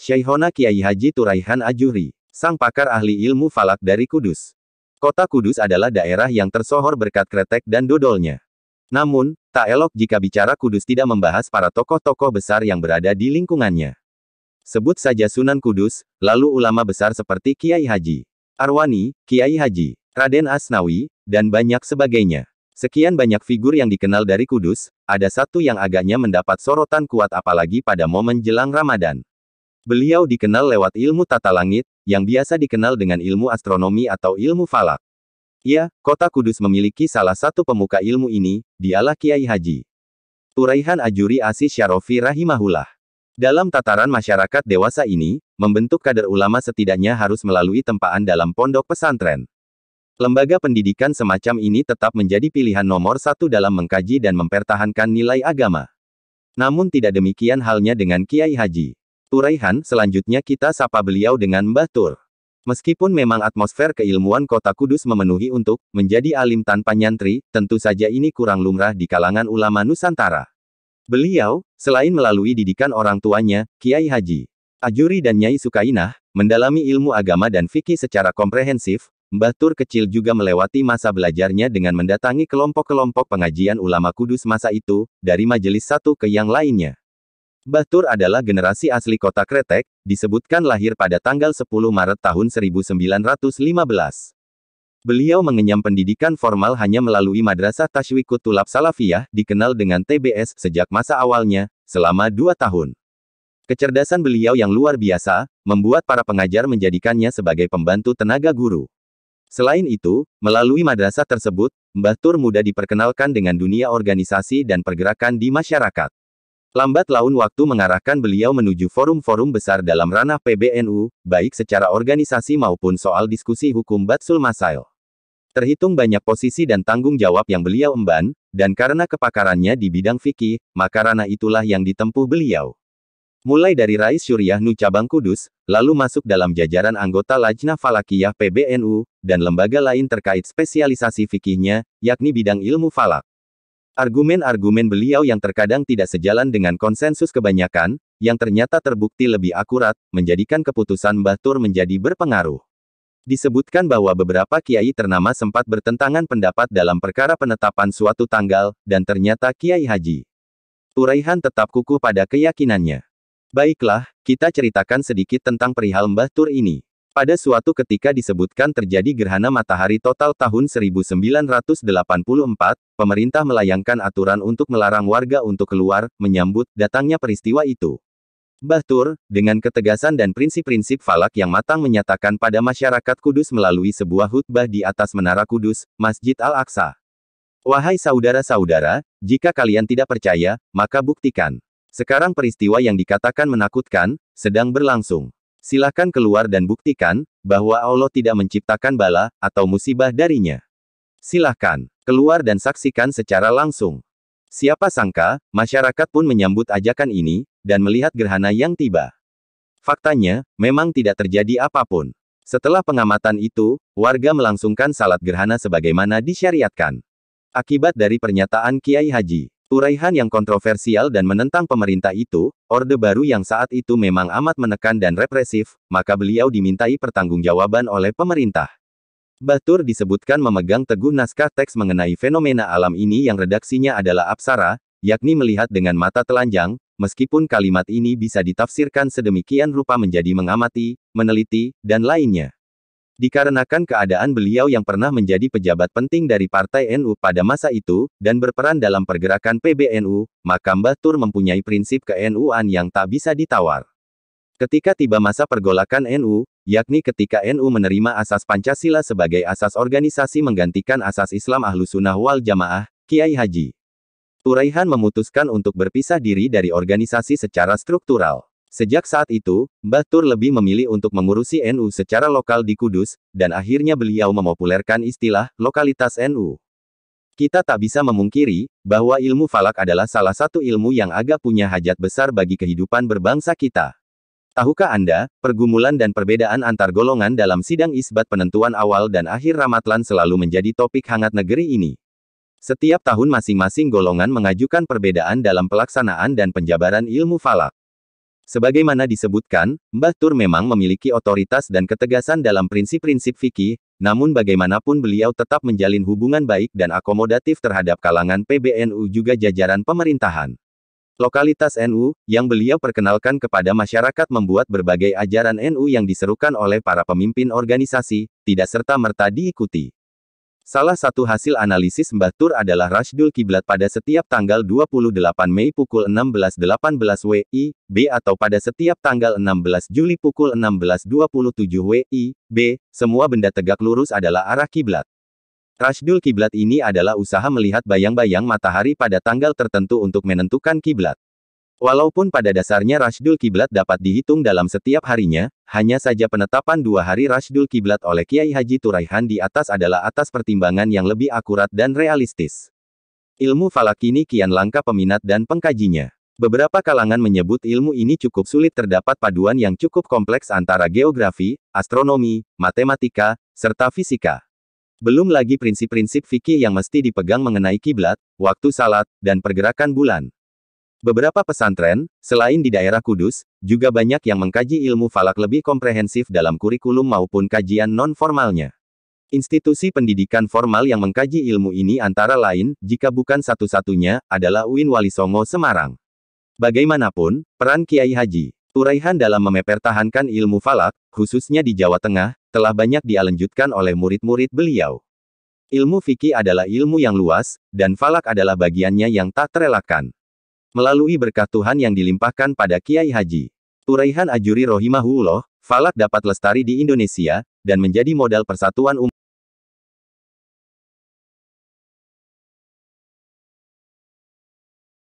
Syekhona Kiai Haji Turaihan Ajuhri, sang pakar ahli ilmu falak dari Kudus. Kota Kudus adalah daerah yang tersohor berkat kretek dan dodolnya. Namun, tak elok jika bicara Kudus tidak membahas para tokoh-tokoh besar yang berada di lingkungannya. Sebut saja Sunan Kudus, lalu ulama besar seperti Kiai Haji Arwani, Kiai Haji Raden Asnawi, dan banyak sebagainya. Sekian banyak figur yang dikenal dari Kudus, ada satu yang agaknya mendapat sorotan kuat apalagi pada momen jelang Ramadan. Beliau dikenal lewat ilmu tata langit, yang biasa dikenal dengan ilmu astronomi atau ilmu falak. Ya, kota Kudus memiliki salah satu pemuka ilmu ini, dialah Kiai Haji Turaihan Ajuhri Asis Syarofi rahimahullah. Dalam tataran masyarakat dewasa ini, membentuk kader ulama setidaknya harus melalui tempaan dalam pondok pesantren. Lembaga pendidikan semacam ini tetap menjadi pilihan nomor satu dalam mengkaji dan mempertahankan nilai agama. Namun tidak demikian halnya dengan Kiai Haji Turaihan, selanjutnya kita sapa beliau dengan Mbah Tur. Meskipun memang atmosfer keilmuan kota Kudus memenuhi untuk menjadi alim tanpa nyantri, tentu saja ini kurang lumrah di kalangan ulama Nusantara. Beliau, selain melalui didikan orang tuanya, Kiai Haji Ajuhri dan Nyai Sukainah, mendalami ilmu agama dan fikih secara komprehensif. Mbah Tur kecil juga melewati masa belajarnya dengan mendatangi kelompok-kelompok pengajian ulama Kudus masa itu, dari majelis satu ke yang lainnya. Mbah Tur adalah generasi asli kota Kretek, disebutkan lahir pada tanggal 10 Maret tahun 1915. Beliau mengenyam pendidikan formal hanya melalui Madrasah Tasywiqut Thulab Salafiyah, dikenal dengan TBS, sejak masa awalnya, selama 2 tahun. Kecerdasan beliau yang luar biasa, membuat para pengajar menjadikannya sebagai pembantu tenaga guru. Selain itu, melalui madrasah tersebut, Mbah Tur mudah diperkenalkan dengan dunia organisasi dan pergerakan di masyarakat. Lambat laun waktu mengarahkan beliau menuju forum-forum besar dalam ranah PBNU, baik secara organisasi maupun soal diskusi hukum Batsul Masail. Terhitung banyak posisi dan tanggung jawab yang beliau emban, dan karena kepakarannya di bidang fikih, maka ranah itulah yang ditempuh beliau. Mulai dari Rais Syuriah NU Cabang Kudus, lalu masuk dalam jajaran anggota Lajnah Falakiyah PBNU, dan lembaga lain terkait spesialisasi fikihnya, yakni bidang ilmu falak. Argumen-argumen beliau yang terkadang tidak sejalan dengan konsensus kebanyakan, yang ternyata terbukti lebih akurat, menjadikan keputusan Mbah Tur menjadi berpengaruh. Disebutkan bahwa beberapa kiai ternama sempat bertentangan pendapat dalam perkara penetapan suatu tanggal, dan ternyata Kiai Haji Turaihan tetap kukuh pada keyakinannya. Baiklah, kita ceritakan sedikit tentang perihal Mbah Tur ini. Pada suatu ketika disebutkan terjadi gerhana matahari total tahun 1984, pemerintah melayangkan aturan untuk melarang warga untuk keluar, menyambut datangnya peristiwa itu. Mbah Tur, dengan ketegasan dan prinsip-prinsip falak yang matang menyatakan pada masyarakat Kudus melalui sebuah khutbah di atas Menara Kudus, Masjid Al-Aqsa. Wahai saudara-saudara, jika kalian tidak percaya, maka buktikan. Sekarang peristiwa yang dikatakan menakutkan, sedang berlangsung. Silakan keluar dan buktikan, bahwa Allah tidak menciptakan bala, atau musibah darinya. Silahkan, keluar dan saksikan secara langsung. Siapa sangka, masyarakat pun menyambut ajakan ini, dan melihat gerhana yang tiba. Faktanya, memang tidak terjadi apapun. Setelah pengamatan itu, warga melangsungkan salat gerhana sebagaimana disyariatkan. Akibat dari pernyataan Kiai Haji Turaihan yang kontroversial dan menentang pemerintah itu, Orde Baru yang saat itu memang amat menekan dan represif, maka beliau dimintai pertanggungjawaban oleh pemerintah. Mbah Tur disebutkan memegang teguh naskah teks mengenai fenomena alam ini yang redaksinya adalah apsara, yakni melihat dengan mata telanjang, meskipun kalimat ini bisa ditafsirkan sedemikian rupa menjadi mengamati, meneliti, dan lainnya. Dikarenakan keadaan beliau yang pernah menjadi pejabat penting dari Partai NU pada masa itu, dan berperan dalam pergerakan PBNU, maka Mbah Tur mempunyai prinsip ke-NU-an yang tak bisa ditawar. Ketika tiba masa pergolakan NU, yakni ketika NU menerima asas Pancasila sebagai asas organisasi menggantikan asas Islam Ahlussunnah wal Jamaah, Kiai Haji Turaihan memutuskan untuk berpisah diri dari organisasi secara struktural. Sejak saat itu, Mbah Tur lebih memilih untuk mengurusi NU secara lokal di Kudus, dan akhirnya beliau memopulerkan istilah lokalitas NU. Kita tak bisa memungkiri bahwa ilmu falak adalah salah satu ilmu yang agak punya hajat besar bagi kehidupan berbangsa kita. Tahukah Anda, pergumulan dan perbedaan antar golongan dalam sidang isbat penentuan awal dan akhir Ramadhan selalu menjadi topik hangat negeri ini. Setiap tahun masing-masing golongan mengajukan perbedaan dalam pelaksanaan dan penjabaran ilmu falak. Sebagaimana disebutkan, Mbah Tur memang memiliki otoritas dan ketegasan dalam prinsip-prinsip fikih, namun bagaimanapun beliau tetap menjalin hubungan baik dan akomodatif terhadap kalangan PBNU juga jajaran pemerintahan. Lokalitas NU, yang beliau perkenalkan kepada masyarakat membuat berbagai ajaran NU yang diserukan oleh para pemimpin organisasi, tidak serta-merta diikuti. Salah satu hasil analisis Mbah Tur adalah Rashdul Kiblat pada setiap tanggal 28 Mei pukul 16.18 WIB atau pada setiap tanggal 16 Juli pukul 16.27 WIB, semua benda tegak lurus adalah arah kiblat. Rashdul Kiblat ini adalah usaha melihat bayang-bayang matahari pada tanggal tertentu untuk menentukan kiblat. Walaupun pada dasarnya Rashdul Kiblat dapat dihitung dalam setiap harinya, hanya saja penetapan 2 hari Rashdul Kiblat oleh Kiai Haji Turaihan di atas adalah atas pertimbangan yang lebih akurat dan realistis. Ilmu falak ini kian langka peminat dan pengkajinya. Beberapa kalangan menyebut ilmu ini cukup sulit, terdapat paduan yang cukup kompleks antara geografi, astronomi, matematika, serta fisika. Belum lagi prinsip-prinsip fikih yang mesti dipegang mengenai kiblat, waktu salat, dan pergerakan bulan. Beberapa pesantren, selain di daerah Kudus, juga banyak yang mengkaji ilmu falak lebih komprehensif dalam kurikulum maupun kajian non-formalnya. Institusi pendidikan formal yang mengkaji ilmu ini antara lain, jika bukan satu-satunya, adalah UIN Wali Songo Semarang. Bagaimanapun, peran Kiai Haji Turaihan dalam mempertahankan ilmu falak, khususnya di Jawa Tengah, telah banyak dilanjutkan oleh murid-murid beliau. Ilmu fikih adalah ilmu yang luas, dan falak adalah bagiannya yang tak terelakkan. Melalui berkah Tuhan yang dilimpahkan pada Kiai Haji Turaihan Ajuri Rohimahullah, falak dapat lestari di Indonesia, dan menjadi modal persatuan umat.